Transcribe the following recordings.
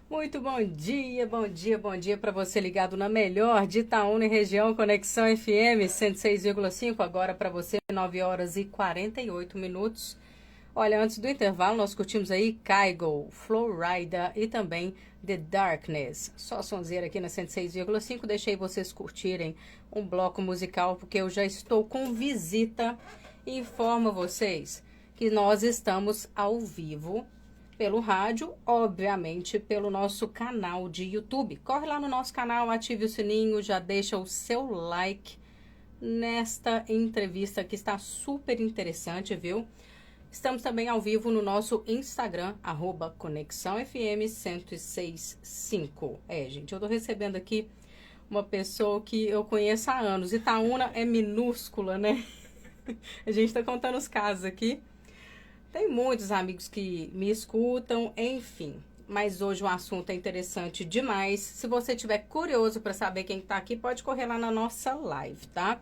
Muito bom dia, bom dia, bom dia para você ligado na melhor de Itaúna e região, Conexão FM 106,5, agora para você 9 horas e 48 minutos. Olha, antes do intervalo nós curtimos aí Kygo, Flowrider e também The Darkness. Só sonzeira aqui na 106,5, deixei vocês curtirem um bloco musical porque eu já estou com visita e informo vocês que nós estamos ao vivo pelo rádio, obviamente pelo nosso canal de YouTube. Corre lá no nosso canal, ative o sininho, já deixa o seu like nesta entrevista que está super interessante, viu? Estamos também ao vivo no nosso Instagram, @ConexãoFM1065. Gente, eu tô recebendo aqui uma pessoa que eu conheço há anos. Itaúna é minúscula, né? A gente tá contando os casos aqui. Tem muitos amigos que me escutam, enfim. Mas hoje o assunto é interessante demais. Se você tiver curioso para saber quem está aqui, pode correr lá na nossa live, tá?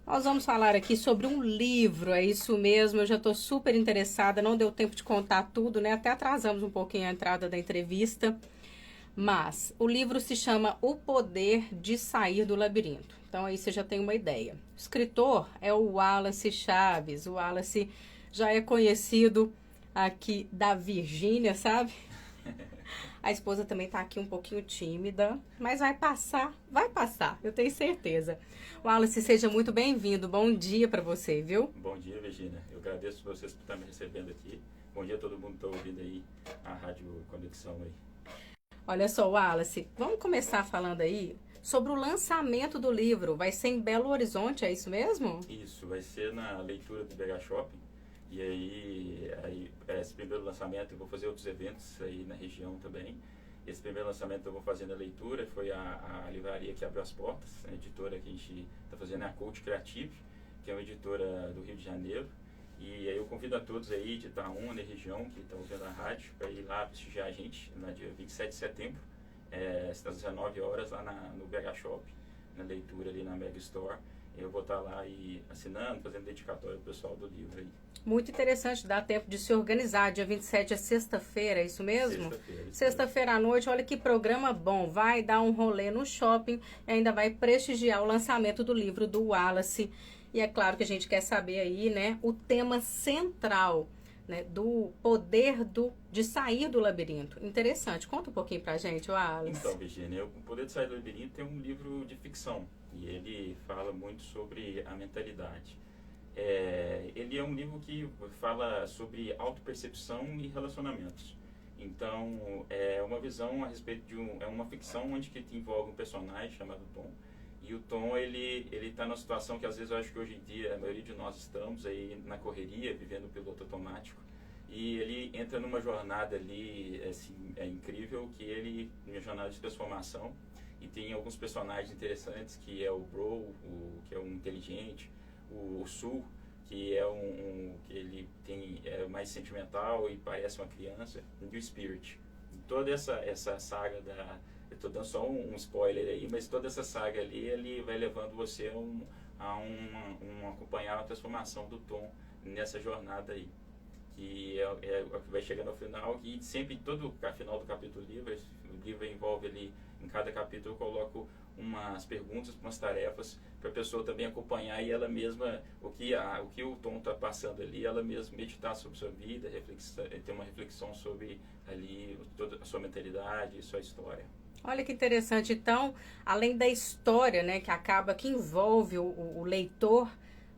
Nós vamos falar aqui sobre um livro, é isso mesmo. Eu já estou super interessada, não deu tempo de contar tudo, né? Até atrasamos um pouquinho a entrada da entrevista. Mas o livro se chama O Poder de Sair do Labirinto. Então aí você já tem uma ideia. O escritor é o Wallace Chaves. O Wallace já é conhecido aqui da Virgínia, sabe? A esposa também tá aqui um pouquinho tímida, mas vai passar, eu tenho certeza. Wallace, seja muito bem-vindo, bom dia para você, viu? Bom dia, Virginia. Eu agradeço vocês por estar me recebendo aqui. Bom dia a todo mundo que está ouvindo aí a Rádio Conexão aí. Olha só, Wallace, vamos começar falando aí sobre o lançamento do livro. Vai ser em Belo Horizonte, é isso mesmo? Isso, vai ser na leitura do BH Shopping. E aí, esse primeiro lançamento eu vou fazer outros eventos aí na região também. Esse primeiro lançamento eu vou fazer na leitura, foi a livraria que abriu as portas, a editora que a gente está fazendo é a Coach Creative, que é uma editora do Rio de Janeiro. E aí eu convido a todos aí de Itaúna e região que estão ouvindo a rádio para ir lá prestigiar a gente no dia 27 de setembro, às 19 horas lá no BH Shopping, na leitura ali na Mega Store. Eu vou estar lá e assinando, fazendo dedicatório pro pessoal do livro aí. Muito interessante, dá tempo de se organizar. Dia 27 é sexta-feira, é isso mesmo? Sexta-feira. Sexta-feira à noite, olha que programa bom. Vai dar um rolê no shopping e ainda vai prestigiar o lançamento do livro do Wallace. E é claro que a gente quer saber aí, né, o tema central, né, do poder de sair do labirinto. Interessante. Conta um pouquinho pra gente, Wallace. Então, Virginia, O Poder de Sair do Labirinto é um livro de ficção e ele fala muito sobre a mentalidade. Ele é um livro que fala sobre autopercepção e relacionamentos. Então, é uma visão a respeito é uma ficção onde que envolve um personagem chamado Tom. E o Tom, ele está numa situação que às vezes eu acho que hoje em dia a maioria de nós estamos aí na correria, vivendo o piloto automático. E ele entra numa jornada ali, assim, é incrível, uma jornada de transformação. E tem alguns personagens interessantes, que é o Bro, que é um inteligente, o Sul, que é que ele é mais sentimental e parece uma criança, e o Spirit. E toda essa saga eu estou dando só um spoiler aí, mas toda essa saga ali, ele vai levando você a acompanhar a transformação do Tom nessa jornada aí. Que é o que vai chegando ao final, e sempre, todo final do capítulo do livro envolve ali, em cada capítulo eu coloco umas perguntas, umas tarefas, para a pessoa também acompanhar e ela mesma, o que o Tom está passando ali, ela mesma meditar sobre sua vida, ter uma reflexão sobre ali toda a sua mentalidade, sua história. Olha que interessante. Então, além da história, né, que envolve o leitor,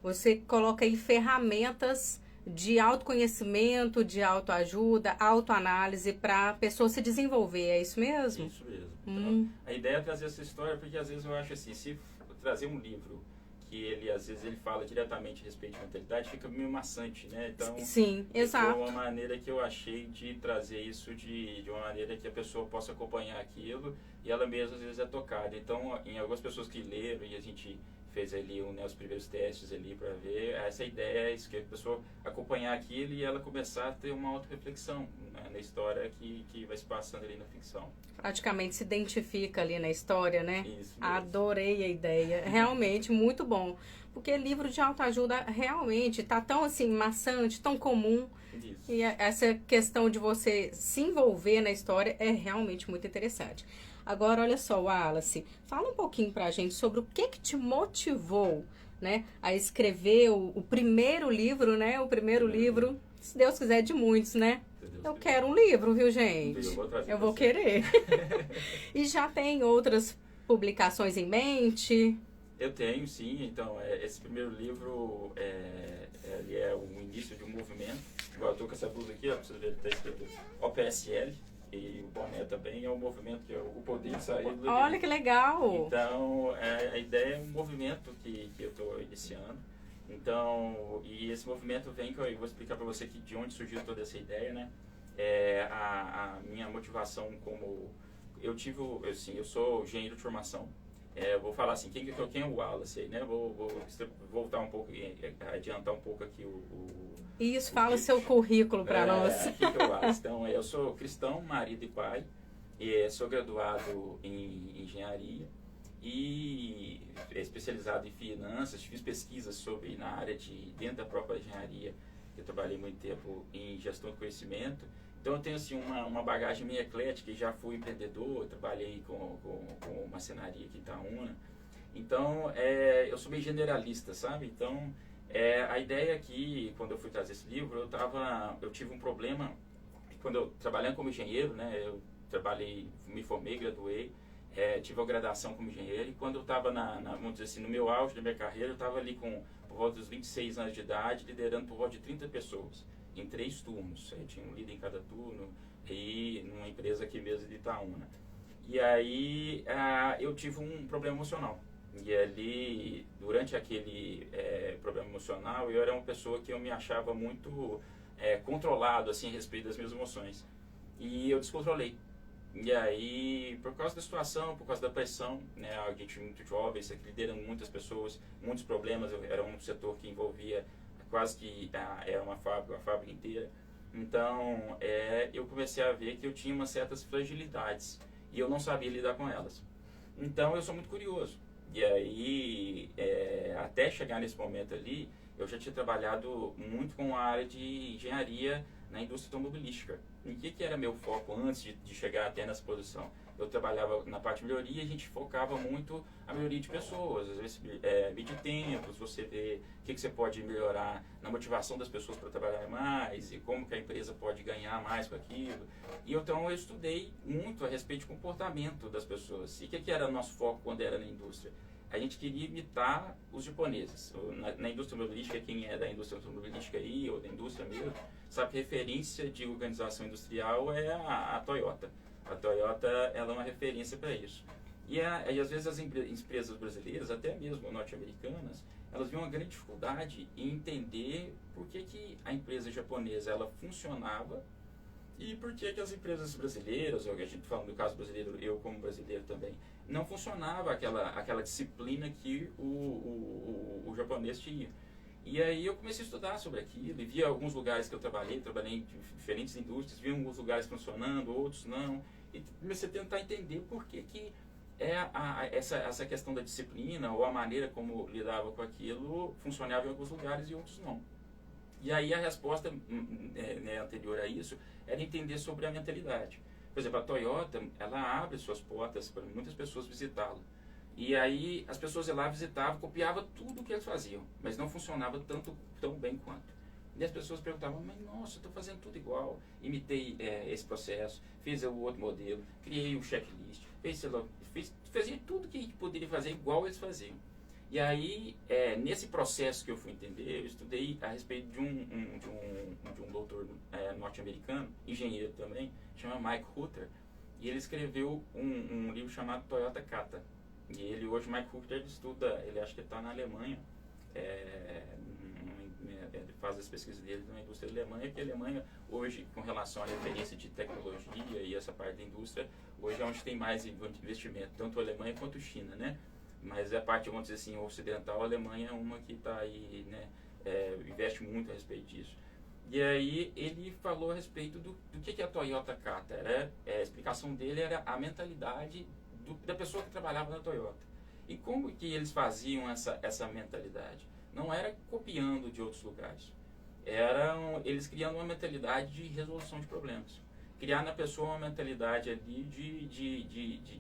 você coloca aí ferramentas de autoconhecimento, de autoajuda, autoanálise para a pessoa se desenvolver, é isso mesmo? Isso mesmo. Então, a ideia é trazer essa história porque às vezes eu acho assim, se trazer um livro que às vezes ele fala diretamente a respeito de mentalidade, fica meio maçante, né? Então, sim, exato. Foi uma maneira que eu achei de trazer isso de uma maneira que a pessoa possa acompanhar aquilo e ela mesma às vezes é tocada. Então, em algumas pessoas que leram e a gente fez ali os primeiros testes ali para ver, essa ideia é isso, que a pessoa acompanhar aquilo e ela começar a ter uma autorreflexão, né, na história que vai se passando ali na ficção. Praticamente se identifica ali na história, né? Isso mesmo. Adorei a ideia, realmente muito bom. Porque livro de autoajuda realmente tá tão assim maçante, tão comum. Isso. E essa questão de você se envolver na história é realmente muito interessante. Agora, olha só, Wallace, fala um pouquinho pra gente sobre o que te motivou, né, a escrever o primeiro livro, né? O primeiro livro, se Deus quiser, de muitos, né? Eu quero um livro, viu, gente? Eu vou querer. E já tem outras publicações em mente? Eu tenho, sim. Então, esse primeiro livro ele é o início de um movimento. Igual eu estou com essa blusa aqui, ó, pra você ver, está escrito OPSL. E o boné também é um movimento que é o poder de sair do labirinto. Olha que legal! Então, a ideia é um movimento que eu estou iniciando. Então, e esse movimento vem, que eu vou explicar para você de onde surgiu toda essa ideia, né? A minha motivação como... Eu sou engenheiro de formação. Vou falar assim, quem é o Wallace aí, né? Vou voltar um pouco, adiantar um pouco aqui Isso, fala o seu currículo para nós. Quem é o Wallace? Então, eu sou cristão, marido e pai, sou graduado em engenharia e especializado em finanças, fiz pesquisas na área dentro da própria engenharia, eu trabalhei muito tempo em gestão de conhecimento. Então eu tenho assim uma bagagem meio eclética, e já fui empreendedor, trabalhei com marcenaria aqui em Itaúna. Então eu sou meio generalista, sabe? Então a ideia aqui, quando eu fui trazer esse livro, eu tive um problema, quando eu trabalhando como engenheiro, né? Eu me formei, graduei, tive a graduação como engenheiro, e quando eu estava vamos dizer assim, no meu auge da minha carreira, eu estava ali por volta dos 26 anos de idade, liderando por volta de 30 pessoas. Em 3 turnos, eu tinha um líder em cada turno, e numa empresa aqui mesmo de Itaúna. E aí eu tive um problema emocional. E ali, durante aquele problema emocional, eu era uma pessoa que eu me achava muito controlado assim, a respeito das minhas emoções. E eu descontrolei. E aí, por causa da situação, por causa da pressão, né, a gente muito jovem, liderando muitas pessoas, muitos problemas, eu era um setor que envolvia quase que era uma fábrica inteira. Então, eu comecei a ver que eu tinha umas certas fragilidades e eu não sabia lidar com elas. Então, eu sou muito curioso. E aí, até chegar nesse momento ali, eu já tinha trabalhado muito com a área de engenharia na indústria automobilística. E o que era meu foco antes de chegar até nessa posição? Eu trabalhava na parte de melhoria, e a gente focava muito a melhoria de pessoas, às vezes medir tempos, você vê o que você pode melhorar na motivação das pessoas para trabalhar mais e como que a empresa pode ganhar mais com aquilo. E então eu estudei muito a respeito de comportamento das pessoas. E o que era o nosso foco quando era na indústria? A gente queria imitar os japoneses. Na indústria automobilística, quem é da indústria automobilística aí, ou da indústria mesmo, sabe que referência de organização industrial é a Toyota. A Toyota, ela é uma referência para isso. E às vezes as empresas brasileiras, até mesmo norte-americanas, elas viam uma grande dificuldade em entender por que a empresa japonesa ela funcionava e por que as empresas brasileiras, ou a gente falando do caso brasileiro, eu como brasileiro também, não funcionava aquela disciplina que o japonês tinha. E aí eu comecei a estudar sobre aquilo e via alguns lugares que eu trabalhei em diferentes indústrias, via alguns lugares funcionando, outros não. E comecei a tentar entender por que essa questão da disciplina ou a maneira como lidava com aquilo funcionava em alguns lugares e outros não. E aí a resposta anterior a isso era entender sobre a mentalidade. Por exemplo, a Toyota, ela abre suas portas para muitas pessoas visitá-la. E aí as pessoas iam lá, visitavam, copiavam tudo o que eles faziam, mas não funcionava tão bem quanto. E as pessoas perguntavam, mas nossa, eu estou fazendo tudo igual. Imitei esse processo, fiz o outro modelo, criei um checklist, fazia tudo que poderia fazer igual eles faziam. E aí, nesse processo que eu fui entender, eu estudei a respeito de um doutor norte-americano, engenheiro também, chama Mike Rutter, e ele escreveu um livro chamado Toyota Kata. E ele hoje, Mike Rutter, ele acho que está na Alemanha, ele faz as pesquisas dele na indústria alemã, porque a Alemanha hoje, com relação à referência de tecnologia e essa parte da indústria, hoje é onde tem mais investimento, tanto a Alemanha quanto a China, né? Mas a parte, vamos dizer assim, ocidental, a Alemanha é uma que está aí, né, investe muito a respeito disso. E aí ele falou a respeito do que é a Toyota Kata. A explicação dele era a mentalidade da pessoa que trabalhava na Toyota. E como que eles faziam essa mentalidade? Não era copiando de outros lugares. eles criando uma mentalidade de resolução de problemas. Criar na pessoa uma mentalidade ali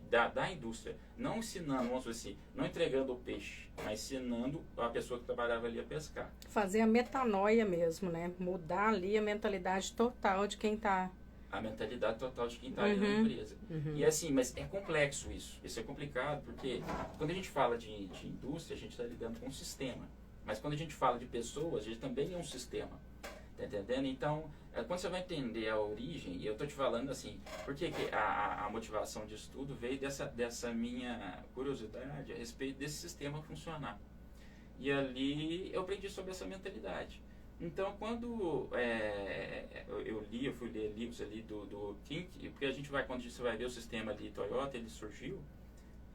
da indústria. Não ensinando, vamos dizer assim, não entregando o peixe, mas ensinando a pessoa que trabalhava ali a pescar. Fazer a metanoia mesmo, né? Mudar ali a mentalidade total de quem está... A mentalidade total de quem está ali na empresa. E assim, mas é complexo isso. Isso é complicado, porque quando a gente fala de indústria, a gente está lidando com um sistema. Mas quando a gente fala de pessoas, a gente também é um sistema. Tá entendendo? Então, quando você vai entender a origem, e eu tô te falando assim, porque que a motivação de estudo veio dessa minha curiosidade a respeito desse sistema funcionar. E ali eu aprendi sobre essa mentalidade. Então, quando eu fui ler livros ali do Kink, porque quando você vai ver o sistema ali Toyota, ele surgiu,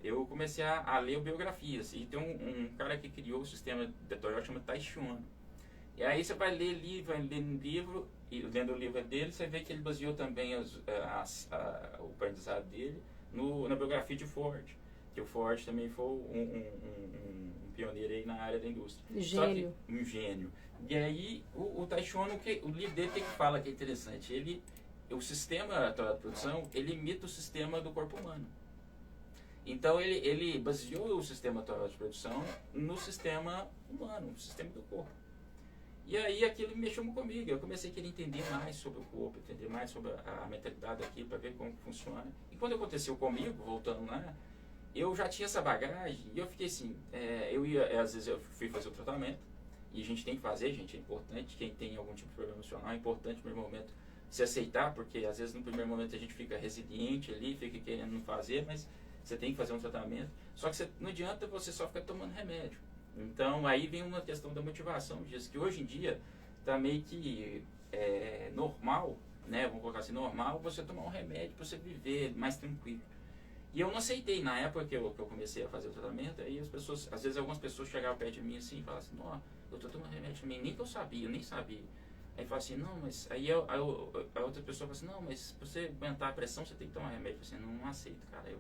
eu comecei a ler biografias. E tem um cara que criou o sistema da Toyota, chama Taishi Ono. E aí você vai ler livro, e lendo o livro dele, você vê que ele baseou também o aprendizado dele na biografia de Ford. Que o Ford também foi um pioneiro aí na área da indústria. Gênio. Só que, um gênio. E aí, o Taishi Ono, o livro dele tem que fala que é interessante. O sistema de produção, ele imita o sistema do corpo humano. Então, ele baseou o sistema de produção no sistema humano, no sistema do corpo. E aí aquilo mexeu comigo, eu comecei a querer entender mais sobre o corpo, entender mais sobre a mentalidade aqui, para ver como funciona. E quando aconteceu comigo, voltando lá, eu já tinha essa bagagem e eu fiquei assim, às vezes eu fui fazer o tratamento, e a gente tem que fazer, gente, é importante, quem tem algum tipo de problema emocional, é importante no primeiro momento se aceitar, porque às vezes no primeiro momento a gente fica resiliente ali, fica querendo não fazer, mas você tem que fazer um tratamento, só que não adianta você só ficar tomando remédio. Então, aí vem uma questão da motivação disso, que hoje em dia está meio que normal, né? Vamos colocar assim, normal você tomar um remédio para você viver mais tranquilo. E eu não aceitei, na época que eu comecei a fazer o tratamento, aí as pessoas, às vezes algumas pessoas chegavam perto de mim assim e falavam assim, não, eu tô tomando remédio também, nem que eu sabia, eu nem sabia. Aí fala assim, não, mas aí a outra pessoa fala assim, não, mas para você aguentar a pressão você tem que tomar remédio. Eu falei assim, não aceito, cara, eu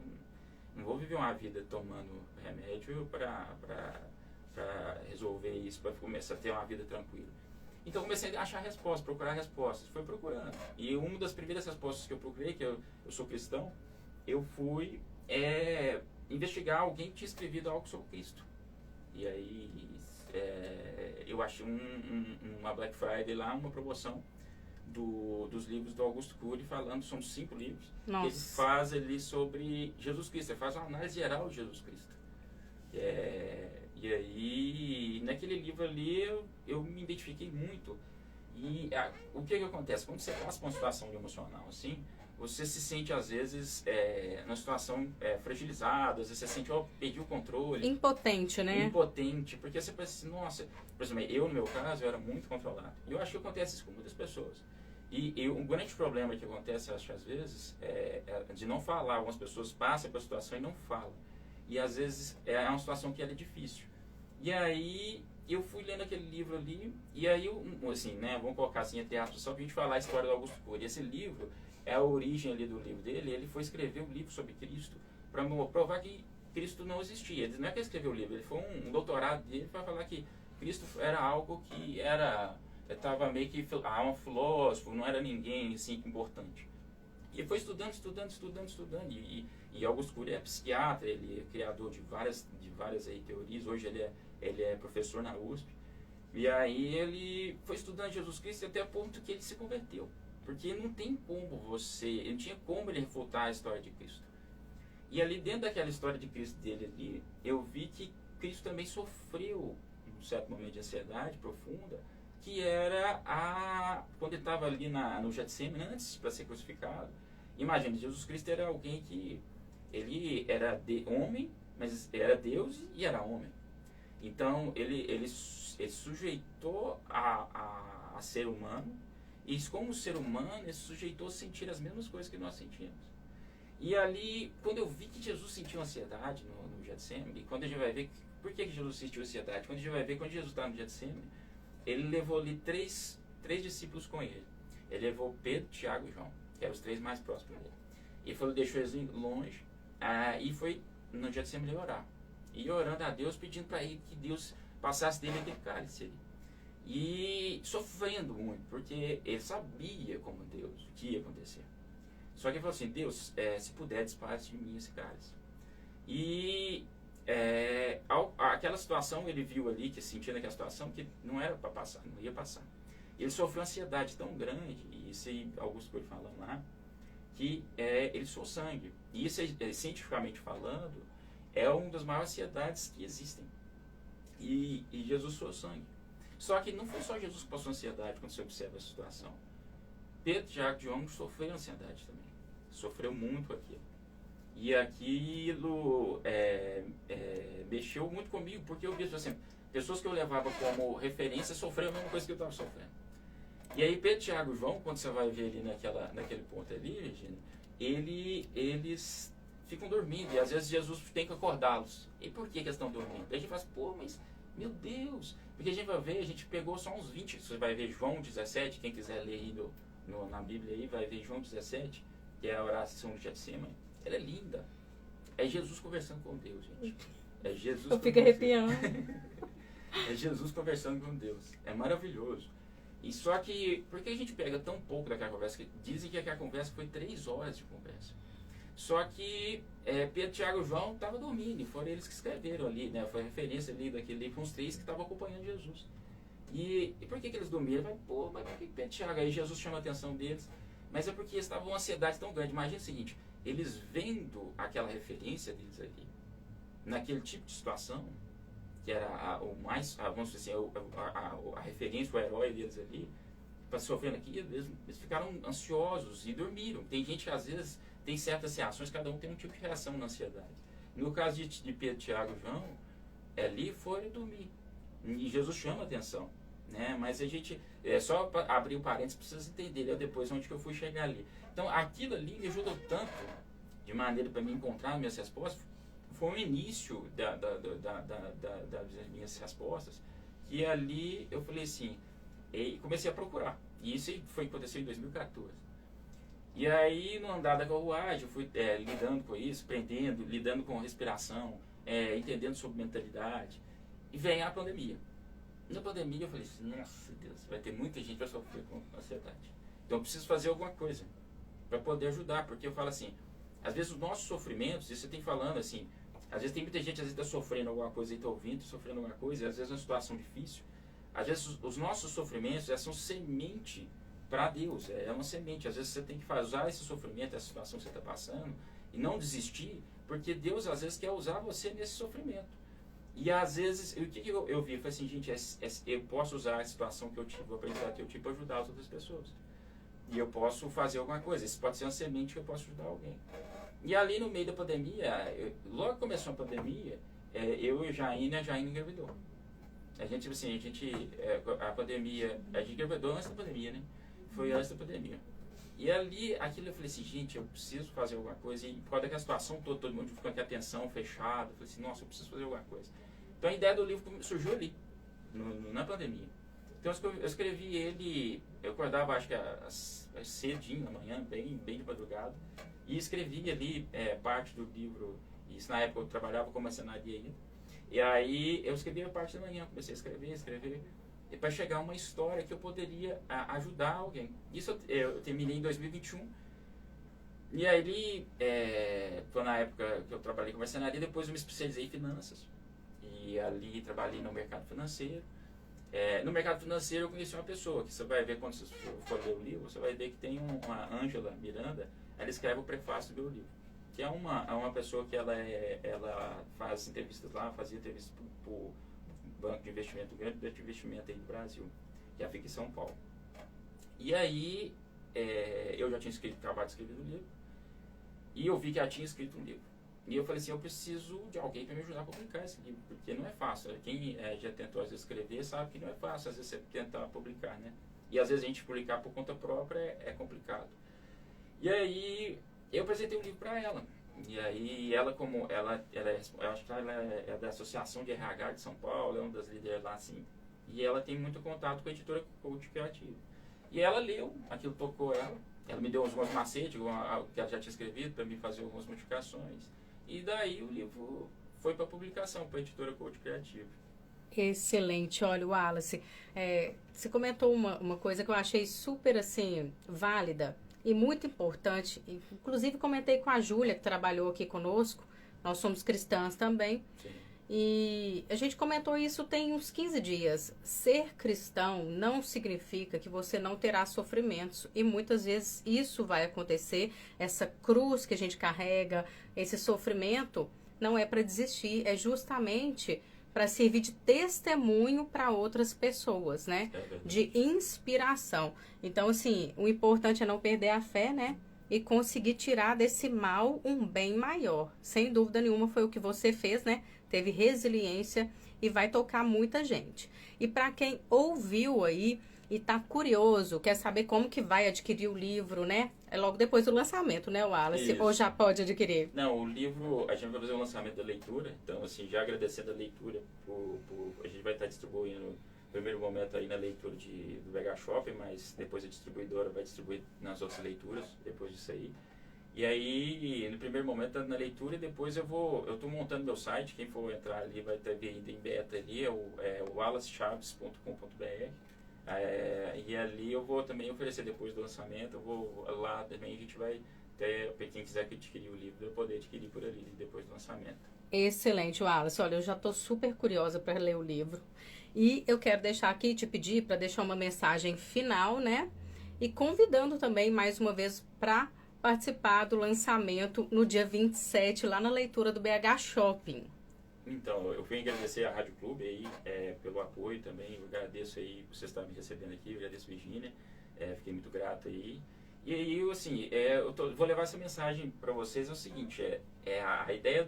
não vou viver uma vida tomando remédio para resolver isso, para começar a ter uma vida tranquila. Então comecei a achar respostas, procurar respostas, fui procurando. E uma das primeiras respostas que eu procurei, que eu sou cristão, eu fui investigar alguém que tinha escrevido algo sobre Cristo. E aí eu achei uma Black Friday lá, uma promoção dos livros do Augusto Cury, falando, são 5 livros, que ele faz ali sobre Jesus Cristo, ele faz uma análise geral de Jesus Cristo. E aí, naquele livro ali, eu me identifiquei muito. E o que acontece? Quando você passa por uma situação emocional assim, você se sente, às vezes, numa situação fragilizada, às vezes você sente, perdi o controle. Impotente, né? Impotente, porque você pensa assim, nossa, por exemplo, eu, no meu caso, eu era muito controlado. E eu acho que acontece isso com muitas pessoas. E um grande problema que acontece, acho que às vezes, de não falar. Algumas pessoas passam pela situação e não falam. E às vezes é uma situação que é difícil. E aí eu fui lendo aquele livro ali, e aí assim, né, vamos colocar assim, entre aspas, só pra gente falar a história do Augusto Cury. Esse livro é a origem ali do livro dele. Ele foi escrever um livro sobre Cristo para provar que Cristo não existia. Não é que ele escreveu o livro, ele foi um doutorado dele para falar que Cristo era algo que estava meio que um filósofo, não era ninguém assim importante. E ele foi estudando. E Augusto Cury é psiquiatra, ele é criador de várias aí, teorias. Hoje ele é professor na USP. E aí ele foi estudando Jesus Cristo até o ponto que ele se converteu. Porque não tem como ele não tinha como ele refutar a história de Cristo. E ali dentro daquela história de Cristo dele ali, eu vi que Cristo também sofreu um certo momento de ansiedade profunda, que era quando ele estava ali no Getsemane, antes para ser crucificado. Imagina, Jesus Cristo era alguém que ele era homem, mas era Deus e era homem. Então ele sujeitou a ser humano, e como ser humano ele sujeitou a sentir as mesmas coisas que nós sentimos. E ali, quando eu vi que Jesus sentiu ansiedade no Getsemane, quando a gente vai ver por que Jesus sentiu ansiedade, quando a gente vai ver quando Jesus está no Getsemane, ele levou ali três discípulos com ele. Ele levou Pedro, Tiago e João, que eram os 3 mais próximos dele. E deixou eles longe, e foi no Getsemane orar. E orando a Deus, pedindo para ele que Deus passasse dele aquele cálice ali. e sofrendo muito, porque ele sabia como Deus, o que ia acontecer. Só que ele falou assim, Deus, se puder, despache de mim esse cálice. E aquela situação, ele viu ali, que sentia naquela situação, que não era para passar, não ia passar. Ele sofreu uma ansiedade tão grande, e isso aí, Augusto foi falando lá, que ele suou sangue. E isso, cientificamente falando, é uma das maiores ansiedades que existem. E Jesus suou sangue. Só que não foi só Jesus que passou ansiedade quando você observa a situação. Pedro, Tiago e João sofreram ansiedade também. Sofreu muito aquilo. E aquilo mexeu muito comigo, porque eu vi assim, pessoas que eu levava como referência sofreram a mesma coisa que eu estava sofrendo. E aí Pedro, Tiago e João, quando você vai ver ali naquele ponto ali, Regina, eles ficam dormindo, e às vezes Jesus tem que acordá-los. E por que eles estão dormindo? Aí a gente fala assim, pô, mas meu Deus, porque a gente vai ver, a gente pegou só uns 20, você vai ver João 17, quem quiser ler aí na Bíblia aí, vai ver João 17, que é a oração de Getsemane. Ela é linda. É Jesus conversando com Deus, gente. É Jesus. Eu fico arrepiando. É Jesus conversando com Deus. É maravilhoso. E só que, por que a gente pega tão pouco daquela conversa? Que dizem que aquela conversa foi 3 horas de conversa. Só que Pedro, Tiago e João estavam dormindo, e foram eles que escreveram ali, né? Foi a referência ali daquele livro, uns 3 que estavam acompanhando Jesus. E por que eles dormiram? Mas por que Pedro, Tiago? Aí Jesus chama a atenção deles. Mas é porque eles estavam com uma ansiedade tão grande. Imagina o seguinte, eles vendo aquela referência deles ali, naquele tipo de situação, que era vamos dizer assim, a referência, o herói deles ali, para sofrendo aquilo, eles ficaram ansiosos e dormiram. Tem gente que às vezes tem certas reações, cada um tem um tipo de reação na ansiedade. No caso de Pedro, Tiago e João, ali foi dormir. E Jesus chama a atenção. Né? Mas a gente, só para abrir o parênteses, precisa entender depois onde que eu fui chegar ali. Então aquilo ali me ajudou tanto, de maneira para me encontrar minhas respostas, foi o início das minhas respostas, que ali eu falei assim, e comecei a procurar. E isso aconteceu em 2014. E aí, no andar da carruagem, eu fui lidando com isso, lidando com respiração, entendendo sobre mentalidade. E vem a pandemia. Na pandemia eu falei assim, nossa Deus, vai ter muita gente que vai sofrer com ansiedade. Então eu preciso fazer alguma coisa para poder ajudar, porque eu falo assim, às vezes os nossos sofrimentos, isso você tem falando assim, às vezes tem muita gente, às vezes está sofrendo alguma coisa e está ouvindo, sofrendo alguma coisa, e às vezes é uma situação difícil. Às vezes os nossos sofrimentos são semente para Deus, é uma semente. Às vezes você tem que usar esse sofrimento, essa situação que você está passando, e não desistir, porque Deus às vezes quer usar você nesse sofrimento. E às vezes, o que eu vi? Eu falei assim, gente, eu posso usar a situação que eu tive, o aprendizado que eu tive para ajudar as outras pessoas. E eu posso fazer alguma coisa. Isso pode ser uma semente que eu posso ajudar alguém. E ali no meio da pandemia, logo que começou a pandemia, eu e a Jaine engravidou. A gente, assim, a pandemia, a gente engravidou antes da pandemia, né? Foi antes da pandemia. E ali, aquilo eu falei assim, gente, eu preciso fazer alguma coisa. E por causa daquela situação toda, todo mundo ficando com a atenção fechada, eu falei assim, nossa, eu preciso fazer alguma coisa. Então a ideia do livro surgiu ali, na pandemia. Então eu escrevi ele, eu acordava acho que cedinho na manhã, bem de madrugada, e escrevi ali parte do livro. Isso na época eu trabalhava como marcenaria ainda. E aí eu escrevi a parte da manhã, comecei a escrever, para chegar a uma história que eu poderia ajudar alguém. Isso eu terminei em 2021. E aí, foi na época que eu trabalhei com marcenaria, depois eu me especializei em finanças. E ali trabalhei no mercado financeiro. No mercado financeiro eu conheci uma pessoa, que você vai ver quando você for ler o livro, você vai ver que tem uma Ângela Miranda, ela escreve o prefácio do meu livro. Que é uma pessoa que ela faz entrevistas lá, fazia entrevistas para o banco de investimento, grande banco de investimento aí do Brasil, que fica em São Paulo. E aí, eu já tinha acabado de escrever o livro, e eu vi que ela tinha escrito um livro. E eu falei assim, eu preciso de alguém para me ajudar a publicar esse livro, porque não é fácil. Quem já tentou às vezes escrever sabe que não é fácil, às vezes você tentar publicar, né? E às vezes a gente publicar por conta própria é complicado. E aí, eu apresentei o livro para ela. E aí, ela eu acho que ela é da Associação de RH de São Paulo, é uma das líderes lá, assim. E ela tem muito contato com a editora Coach Criativo. E ela leu, aquilo tocou ela. Ela me deu alguns macetes, que ela já tinha escrevido, para me fazer algumas modificações. E daí o livro foi para publicação, para a editora Coach Criativo. Excelente. Olha, Wallace, você comentou uma coisa que eu achei super, assim, válida e muito importante. Inclusive, comentei com a Júlia, que trabalhou aqui conosco. Nós somos cristãs também. Sim. E a gente comentou isso tem uns 15 dias. Ser cristão não significa que você não terá sofrimentos. E muitas vezes isso vai acontecer. Essa cruz que a gente carrega, esse sofrimento, não é para desistir. É justamente para servir de testemunho para outras pessoas, né? De inspiração. Então, assim, o importante é não perder a fé, né? E conseguir tirar desse mal um bem maior. Sem dúvida nenhuma foi o que você fez, né? Teve resiliência e vai tocar muita gente. E para quem ouviu aí e tá curioso, quer saber como que vai adquirir o livro, né? É logo depois do lançamento, né, Wallace? Isso. Ou já pode adquirir? Não, o livro, a gente vai fazer o lançamento da leitura, então, assim, já agradecendo a leitura, a gente vai estar distribuindo, no primeiro momento aí na leitura do VH Shop, mas depois a distribuidora vai distribuir nas outras leituras, depois disso aí. E aí, no primeiro momento, na leitura, e depois eu estou montando meu site, quem for entrar ali vai ter ainda em beta ali, é o wallacechaves.com.br. E ali eu vou também oferecer depois do lançamento, eu vou lá também, a gente vai ter, para quem quiser adquirir o livro, eu poder adquirir por ali depois do lançamento. Excelente, Wallace. Olha, eu já estou super curiosa para ler o livro. E eu quero deixar aqui, te pedir para deixar uma mensagem final, né? E convidando também, mais uma vez, para participar do lançamento no dia 27, lá na leitura do BH Shopping. Então, eu venho agradecer à Rádio Clube aí, pelo apoio também, eu agradeço aí por vocês estarem me recebendo aqui, eu agradeço Virgínia, fiquei muito grato aí. E aí, assim, vou levar essa mensagem para vocês, é o seguinte, a ideia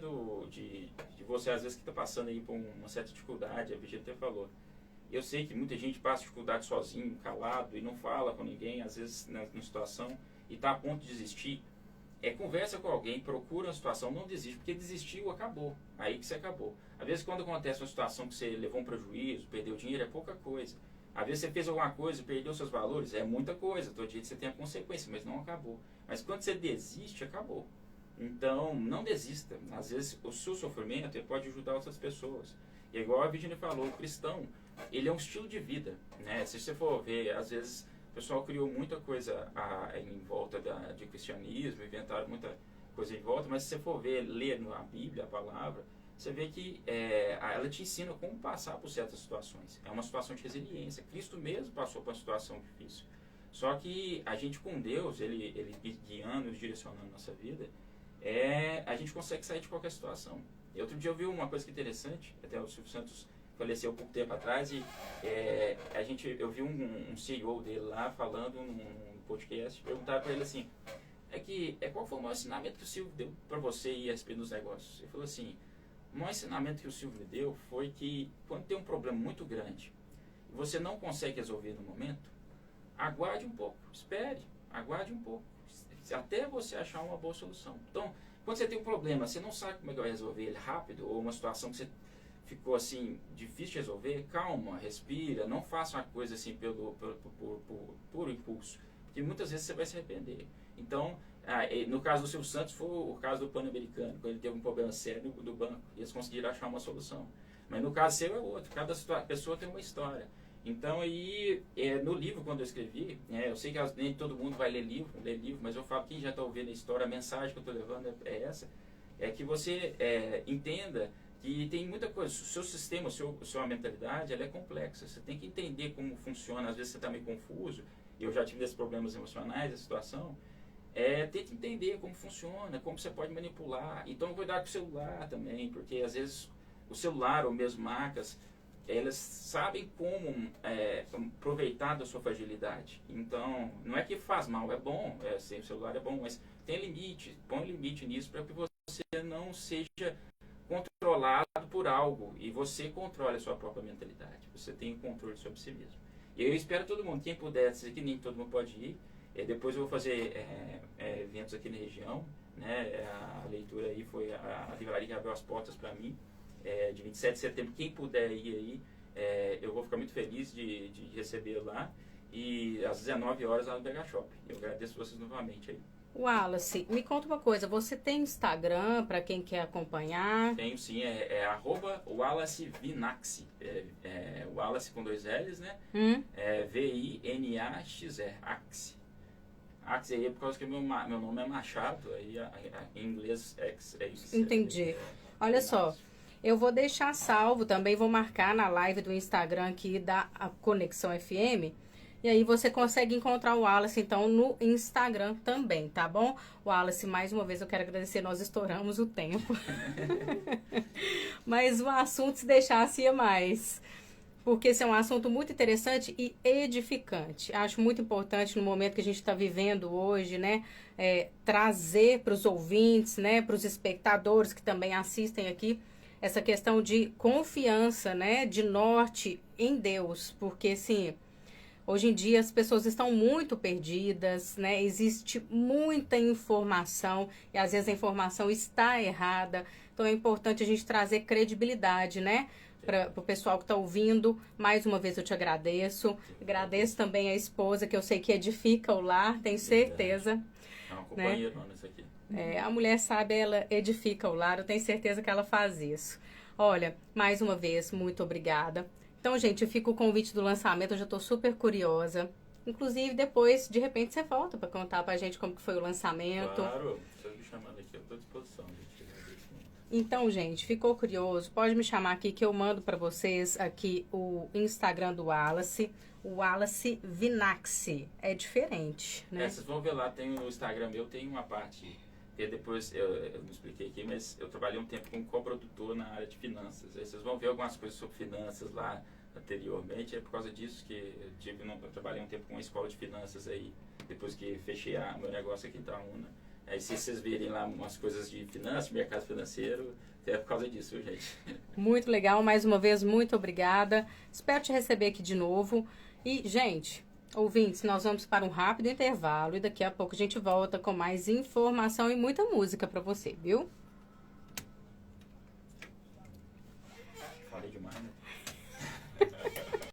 de você, às vezes, que está passando aí por uma certa dificuldade, a Virgínia até falou. Eu sei que muita gente passa dificuldade sozinho, calado, e não fala com ninguém, às vezes, na situação, e está a ponto de desistir. Conversa com alguém, procura uma situação, não desiste, porque desistiu, acabou. Aí que você acabou. Às vezes, quando acontece uma situação que você levou um prejuízo, perdeu dinheiro, é pouca coisa. Às vezes você fez alguma coisa e perdeu seus valores, é muita coisa. Todo dia você tem a consequência, mas não acabou. Mas quando você desiste, acabou. Então, não desista. Às vezes, o seu sofrimento ele pode ajudar outras pessoas. E igual a Virginia falou, o cristão, ele é um estilo de vida, né? Se você for ver, às vezes, o pessoal criou muita coisa em volta de cristianismo, inventaram muita coisa em volta, mas se você for ver, ler a Bíblia, a palavra, você vê que ela te ensina como passar por certas situações. É uma situação de resiliência. Cristo mesmo passou por uma situação difícil. Só que a gente com Deus, ele guiando, direcionando a nossa vida, a gente consegue sair de qualquer situação. E outro dia eu vi uma coisa que é interessante, até o Silvio Santos faleceu pouco tempo atrás, e eu vi um CEO dele lá falando num podcast, perguntaram para ele assim, qual foi o maior ensinamento que o Silvio deu para você ir a respeito dos negócios? Ele falou assim, o maior ensinamento que o Silvio me deu foi que quando tem um problema muito grande e você não consegue resolver no momento, aguarde um pouco, espere, aguarde um pouco, até você achar uma boa solução. Então, quando você tem um problema, você não sabe como é que vai resolver ele rápido, ou uma situação que você ficou assim, difícil de resolver, calma, respira, não faça uma coisa assim por impulso, porque muitas vezes você vai se arrepender. Então, no caso do Silvio Santos, foi o caso do Pan-Americano, quando ele teve um problema sério do banco, e eles conseguiram achar uma solução. Mas no caso seu é outro, cada pessoa tem uma história. Então, aí, no livro, quando eu escrevi, eu sei que nem todo mundo vai ler livro, mas eu falo, quem já está ouvindo a história, a mensagem que eu estou levando é essa, é que você entenda que tem muita coisa, o seu sistema, sua mentalidade, ela é complexa, você tem que entender como funciona, às vezes você está meio confuso, e eu já tive esses problemas emocionais, a situação, tente entender como funciona, como você pode manipular, então cuidar com o celular também, porque às vezes o celular ou mesmo marcas, elas sabem como aproveitar da sua fragilidade. Então, não é que faz mal, é bom, o celular é bom, mas tem limite, põe limite nisso para que você não seja controlado por algo e você controle a sua própria mentalidade. Você tem o controle sobre si mesmo. E eu espero todo mundo, quem puder, que nem todo mundo pode ir, depois eu vou fazer eventos aqui na região, né? A leitura aí foi a livraria que abriu as portas para mim, de 27 de setembro, quem puder ir aí, eu vou ficar muito feliz de receber lá, e às 19 horas lá no BH Shop. Eu agradeço vocês novamente aí. Wallace, me conta uma coisa, você tem Instagram para quem quer acompanhar? Tenho sim, arroba Wallace Vinaxi. Wallace com 2 L's, né? Vinaxer, Axi. Axi aí é por causa que meu nome é Machado, aí em inglês X é isso. Entendi. Olha só, eu vou deixar salvo, também vou marcar na live do Instagram aqui da Conexão FM. E aí você consegue encontrar o Wallace, então, no Instagram também, tá bom? Wallace, mais uma vez eu quero agradecer, nós estouramos o tempo. Mas o assunto, se deixasse, ia mais. Porque esse é um assunto muito interessante e edificante. Acho muito importante no momento que a gente está vivendo hoje, né? Trazer para os ouvintes, né? Para os espectadores que também assistem aqui, essa questão de confiança, né? De norte em Deus. Porque, assim... Hoje em dia as pessoas estão muito perdidas, né? Existe muita informação e às vezes a informação está errada. Então é importante a gente trazer credibilidade, né? Para o pessoal que está ouvindo. Mais uma vez eu te agradeço. Agradeço também a esposa, que eu sei que edifica o lar, tenho certeza. É uma companheira, né? Isso aqui. A mulher sabe, ela edifica o lar, eu tenho certeza que ela faz isso. Olha, mais uma vez, muito obrigada. Então, gente, fica o convite do lançamento, eu já estou super curiosa. Inclusive, depois, de repente, você volta para contar pra gente como que foi o lançamento. Claro, você me chamando aqui, eu estou à disposição, gente. Então, gente, ficou curioso? Pode me chamar aqui que eu mando para vocês aqui o Instagram do Wallace, o Wallace Vinaxi. É diferente, né? Vocês vão ver lá, tem no Instagram meu, tem uma parte... E depois, eu não expliquei aqui, mas eu trabalhei um tempo como coprodutor na área de finanças. Aí vocês vão ver algumas coisas sobre finanças lá anteriormente. É por causa disso que eu trabalhei um tempo com uma escola de finanças aí, depois que fechei meu negócio aqui em Itaúna. Aí se vocês virem lá umas coisas de finanças, mercado financeiro, é por causa disso, gente. Muito legal, mais uma vez, muito obrigada. Espero te receber aqui de novo. E, gente... Ouvintes, nós vamos para um rápido intervalo e daqui a pouco a gente volta com mais informação e muita música para você, viu? Falei demais, né?